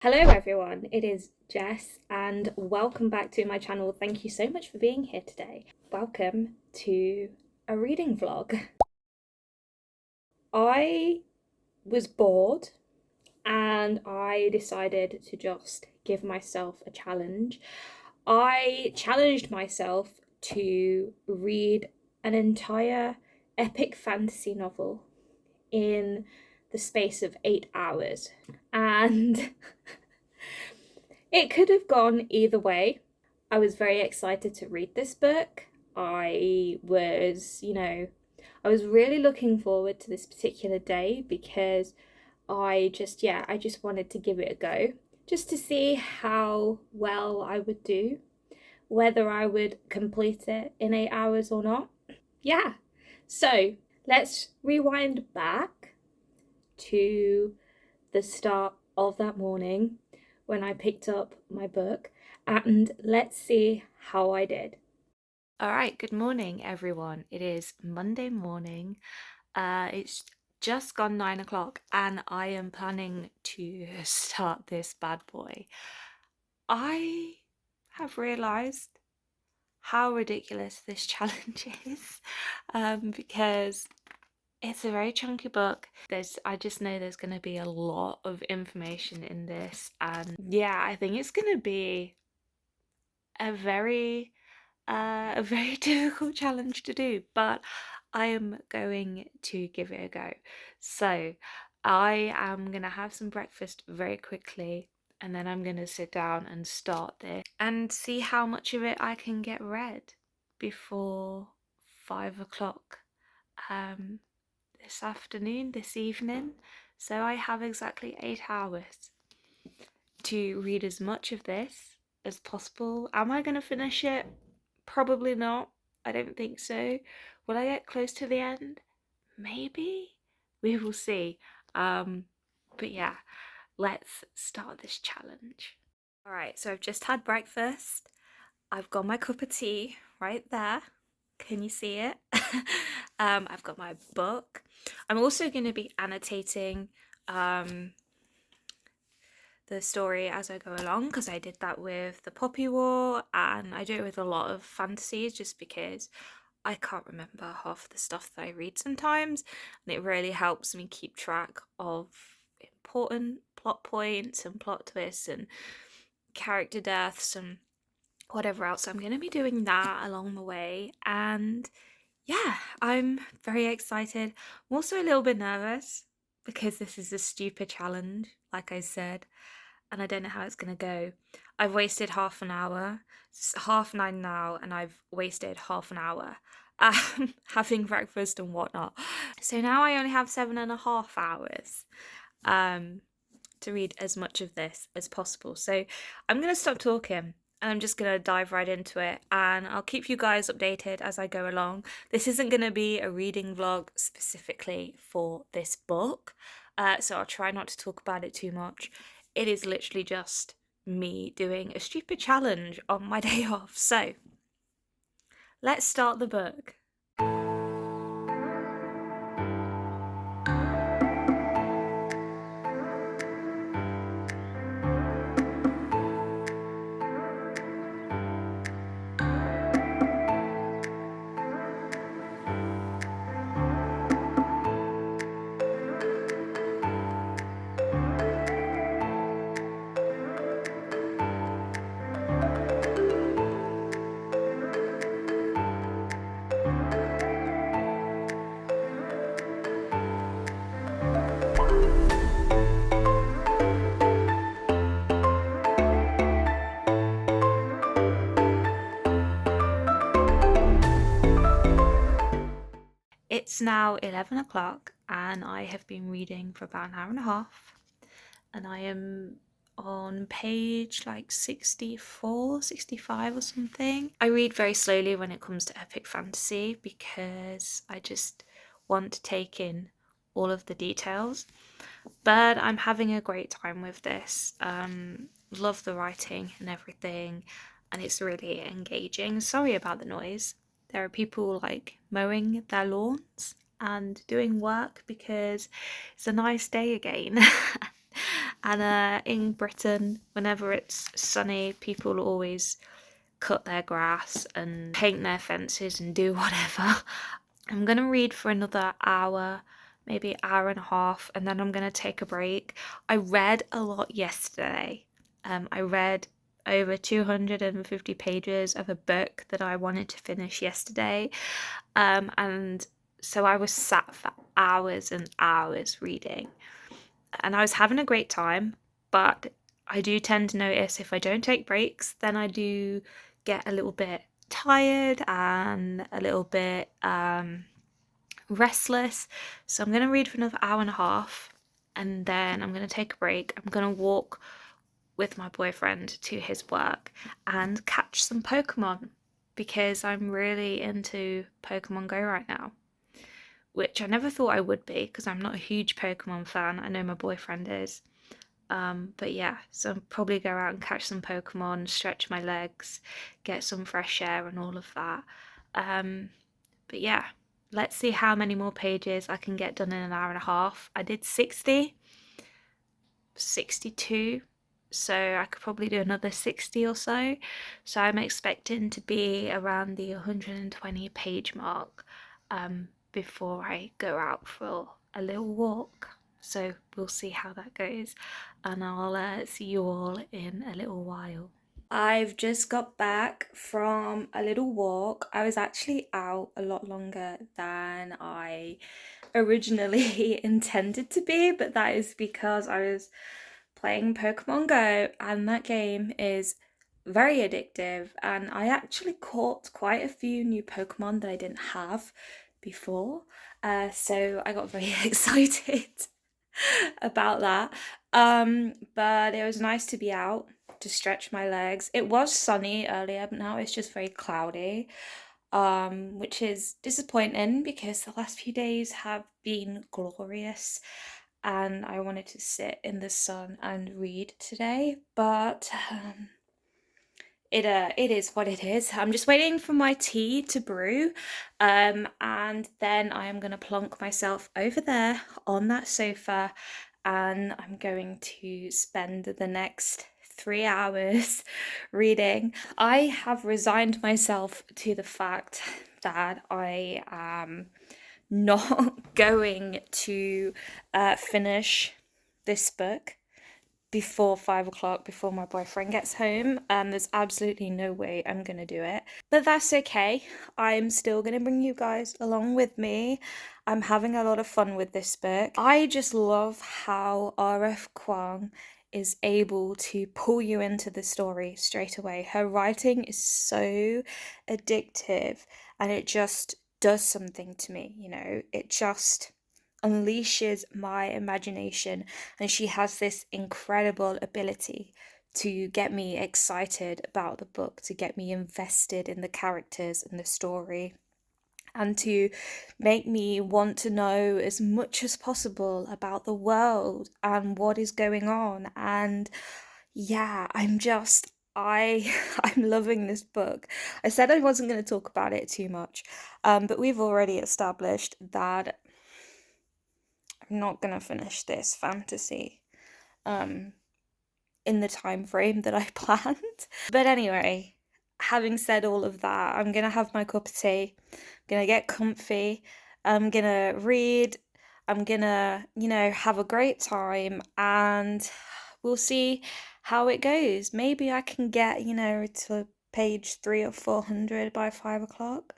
Hello everyone, it is Jess and welcome back to my channel. Thank you so much for being here today. Welcome to a reading vlog. I was bored and I decided to just give myself a challenge. I challenged myself to read an entire epic fantasy novel in the space of 8 hours, and it could have gone either way. I was very excited to read this book. I was really looking forward to this particular day because I just wanted to give it a go just to see how well I would do, whether I would complete it in 8 hours or not. Yeah. So let's rewind back to the start of that morning when I picked up my book, and let's see how I did. All right, good morning, everyone. It is Monday morning. It's just gone 9 o'clock, and I am planning to start this bad boy. I have realized how ridiculous this challenge is, because it's a very chunky book. I just know there's going to be a lot of information in this, and yeah, I think it's going to be a very a very difficult challenge to do, but I am going to give it a go. So I am going to have some breakfast very quickly, and then I'm going to sit down and start this and see how much of it I can get read before 5 o'clock um, this evening. So I have exactly 8 hours to read as much of this as possible. Am I going to finish it? Probably not. I don't think so. Will I get close to the end? Maybe. We will see. But yeah, let's start this challenge. All right, so I've just had breakfast. I've got my cup of tea right there. Can you see it? I've got my book. I'm also going to be annotating um, the story as I go along because I did that with the Poppy War, and I do it with a lot of fantasies just because I can't remember half the stuff that I read sometimes, and it really helps me keep track of important plot points and plot twists and character deaths and whatever else. So I'm going to be doing that along the way, and yeah, I'm very excited. I'm also a little bit nervous because this is a stupid challenge, like I said, and I don't know how it's going to go. I've wasted half an hour. It's 9:30 now, and I've wasted half an hour having breakfast and whatnot. So now I only have 7.5 hours um, to read as much of this as possible. So I'm going to stop talking. And I'm just going to dive right into it, and I'll keep you guys updated as I go along. This isn't going to be a reading vlog specifically for this book, so I'll try not to talk about it too much. It is literally just me doing a stupid challenge on my day off. So let's start the book. It's now 11 o'clock, and I have been reading for about an hour and a half, and I am on page like 64, 65 or something. I read very slowly when it comes to epic fantasy because I just want to take in all of the details. But I'm having a great time with this. Love the writing and everything, and it's really engaging. Sorry about the noise. There are people like mowing their lawns and doing work because it's a nice day again. And in Britain, whenever it's sunny, people always cut their grass and paint their fences and do whatever. I'm going to read for another hour, maybe hour and a half, and then I'm going to take a break. I read a lot yesterday. I read over 250 pages of a book that I wanted to finish yesterday. And so I was sat for hours and hours reading, and I was having a great time, but I do tend to notice if I don't take breaks, then I do get a little bit tired and a little bit restless. So I'm going to read for another hour and a half, and then I'm going to take a break. I'm going to walk with my boyfriend to his work and catch some Pokemon because I'm really into Pokemon Go right now, which I never thought I would be because I'm not a huge Pokemon fan. I know my boyfriend is. But yeah, so I'll probably go out and catch some Pokemon, stretch my legs, get some fresh air and all of that. But yeah, let's see how many more pages I can get done in an hour and a half. I did 60, 62, so I could probably do another 60 or so. So I'm expecting to be around the 120 page mark before I go out for a little walk. So we'll see how that goes, and I'll see you all in a little while. I've just got back from a little walk. I was actually out a lot longer than I originally intended to be, but that is because I was playing Pokemon Go, and that game is very addictive. And I actually caught quite a few new Pokemon that I didn't have before. So I got very excited about that. But it was nice to be out to stretch my legs. It was sunny earlier, but now it's just very cloudy, which is disappointing because the last few days have been glorious and I wanted to sit in the sun and read today, but it is what it is. I'm just waiting for my tea to brew, and then I am gonna plonk myself over there on that sofa, and I'm going to spend the next 3 hours reading. I have resigned myself to the fact that I am not going to finish this book before 5 o'clock, before my boyfriend gets home. There's absolutely no way I'm gonna do it, but that's okay. I'm still gonna bring you guys along with me. I'm having a lot of fun with this book. I just love how R.F. Kuang is able to pull you into the story straight away. Her writing is so addictive and it just does something to me, it just unleashes my imagination, and she has this incredible ability to get me excited about the book, to get me invested in the characters and the story, and to make me want to know as much as possible about the world and what is going on. And yeah, I'm loving this book. I said I wasn't going to talk about it too much, but we've already established that I'm not gonna finish this fantasy um in the time frame that I planned. But anyway, having said all of that, I'm gonna have my cup of tea, I'm gonna get comfy, I'm gonna read, I'm gonna, have a great time, and we'll see how it goes. Maybe I can get, to page 300 or 400 by 5 o'clock.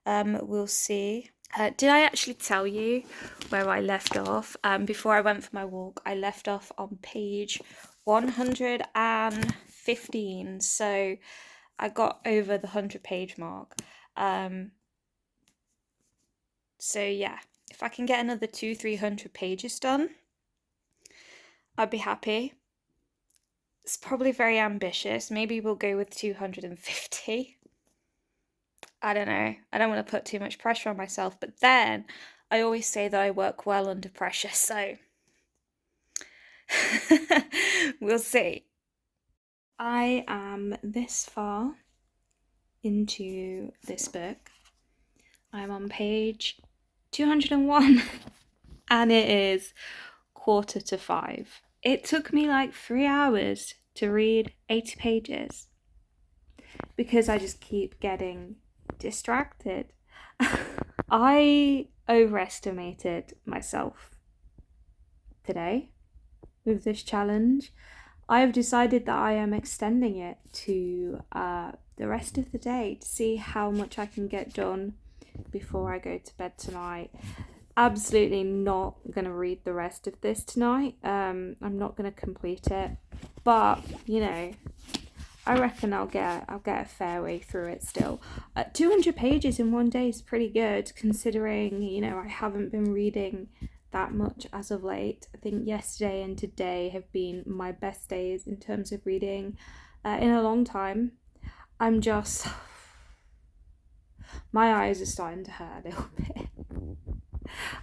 We'll see. Did I actually tell you where I left off? Before I went for my walk, I left off on page 115. So I got over the 100 page mark. So yeah, if I can get another 300 pages done, I'd be happy. It's probably very ambitious. Maybe we'll go with 250. I don't know. I don't want to put too much pressure on myself, but then I always say that I work well under pressure, so we'll see. I am this far into this book. I'm on page 201 and it is 4:45 it took me like 3 hours to read 80 pages because I just keep getting distracted. I overestimated myself today with this challenge. I have decided that I am extending it to the rest of the day to see how much I can get done before I go to bed tonight. Absolutely not going to read the rest of this tonight. I'm not going to complete it, but you know, I reckon I'll get a fair way through it still. 200 pages in one day is pretty good considering, you know, I haven't been reading that much as of late. I think yesterday and today have been my best days in terms of reading in a long time. I'm just... my eyes are starting to hurt a little bit.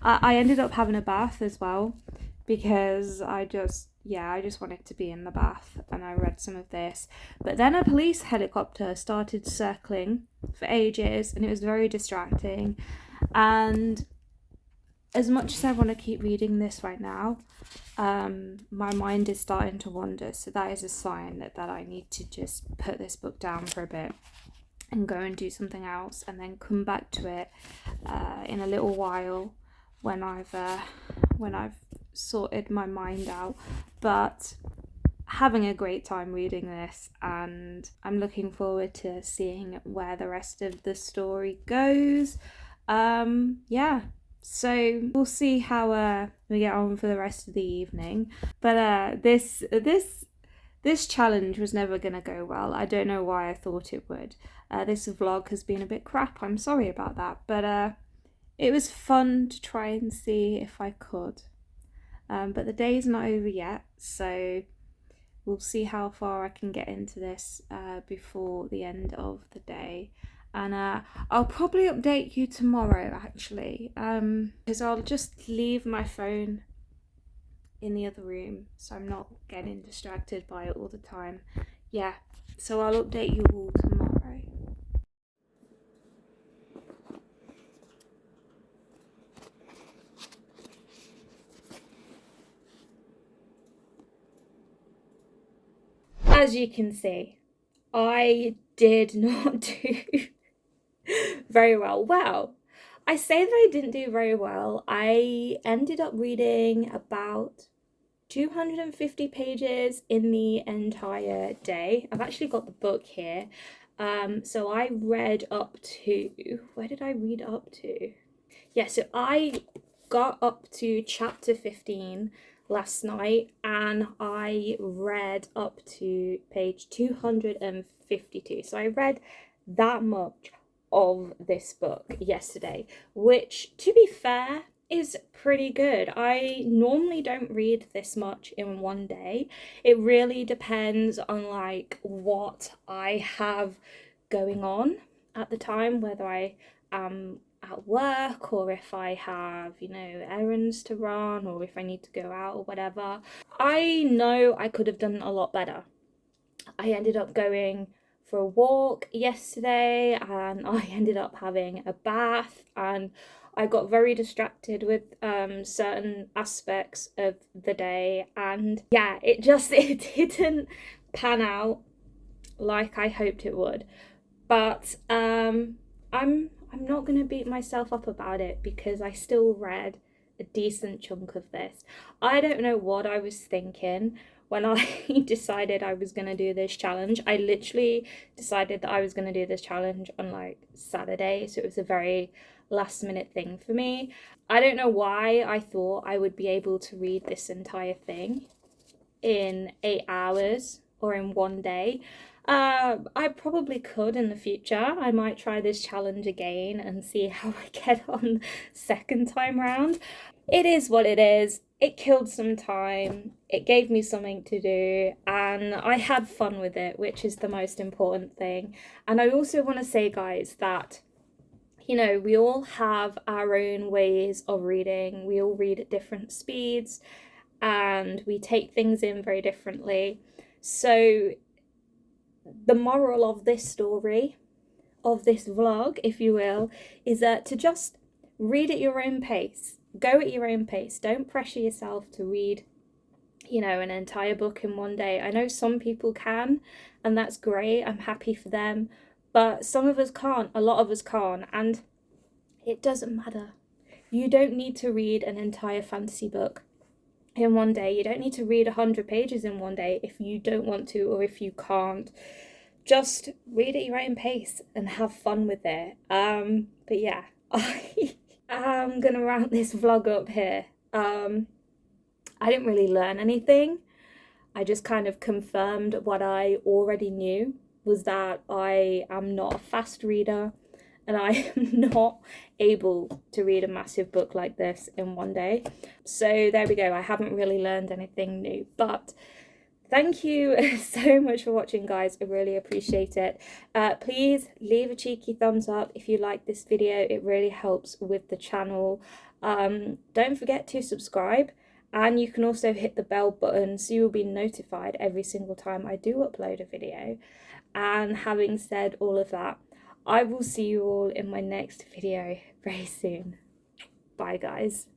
I ended up having a bath as well because I just wanted to be in the bath, and I read some of this. But then a police helicopter started circling for ages and it was very distracting. And as much as I want to keep reading this right now, my mind is starting to wander. So that is a sign that I need to just put this book down for a bit and go and do something else, and then come back to it in a little while when I've sorted my mind out. But having a great time reading this, and I'm looking forward to seeing where the rest of the story goes. So we'll see how we get on for the rest of the evening. But this challenge was never going to go well. I don't know why I thought it would. This vlog has been a bit crap. I'm sorry about that. But it was fun to try and see if I could. But the day's not over yet, so we'll see how far I can get into this before the end of the day. And I'll probably update you tomorrow, actually, because I'll just leave my phone in the other room so I'm not getting distracted by it all the time. Yeah, so I'll update you all tomorrow. As you can see, I did not do very well. Well, I say that I didn't do very well. I ended up reading about 250 pages in the entire day. I've actually got the book here. So I read up to... where did I read up to? Yeah, so I got up to chapter 15 last night, and I read up to page 252. So I read that much of this book yesterday, which, to be fair, is pretty good. I normally don't read this much in one day. It really depends on like what I have going on at the time, whether I am at work or if I have, you know, errands to run or if I need to go out or whatever. I know I could have done a lot better. I ended up going for a walk yesterday and I ended up having a bath, and I got very distracted with certain aspects of the day, and yeah, it didn't pan out like I hoped it would. But I'm not going to beat myself up about it because I still read a decent chunk of this. I don't know what I was thinking when I decided I was going to do this challenge. I literally decided that I was going to do this challenge on like Saturday, so it was a very last minute thing for me. I don't know why I thought I would be able to read this entire thing in 8 hours or in one day. I probably could in the future. I might try this challenge again and see how I get on second time round. It is what it is. It killed some time. It gave me something to do, and I had fun with it, which is the most important thing. And I also want to say, guys, that you know, we all have our own ways of reading. We all read at different speeds and we take things in very differently. So the moral of this story, of this vlog, if you will, is that to just read at your own pace. Go at your own pace. Don't pressure yourself to read an entire book in one day. I know some people can, and that's great. I'm happy for them. But some of us can't, a lot of us can't, and it doesn't matter. You don't need to read an entire fantasy book in one day. You don't need to read 100 pages in one day if you don't want to or if you can't. Just read at your own pace and have fun with it. But yeah, I am gonna round this vlog up here. I didn't really learn anything. I just kind of confirmed what I already knew, was that I am not a fast reader and I am not able to read a massive book like this in one day. So there we go. I haven't really learned anything new, but thank you so much for watching, guys. I really appreciate it. Please leave a cheeky thumbs up if you like this video. It really helps with the channel. Don't forget to subscribe, and you can also hit the bell button so you'll be notified every single time I do upload a video. And having said all of that, I will see you all in my next video very soon. Bye, guys.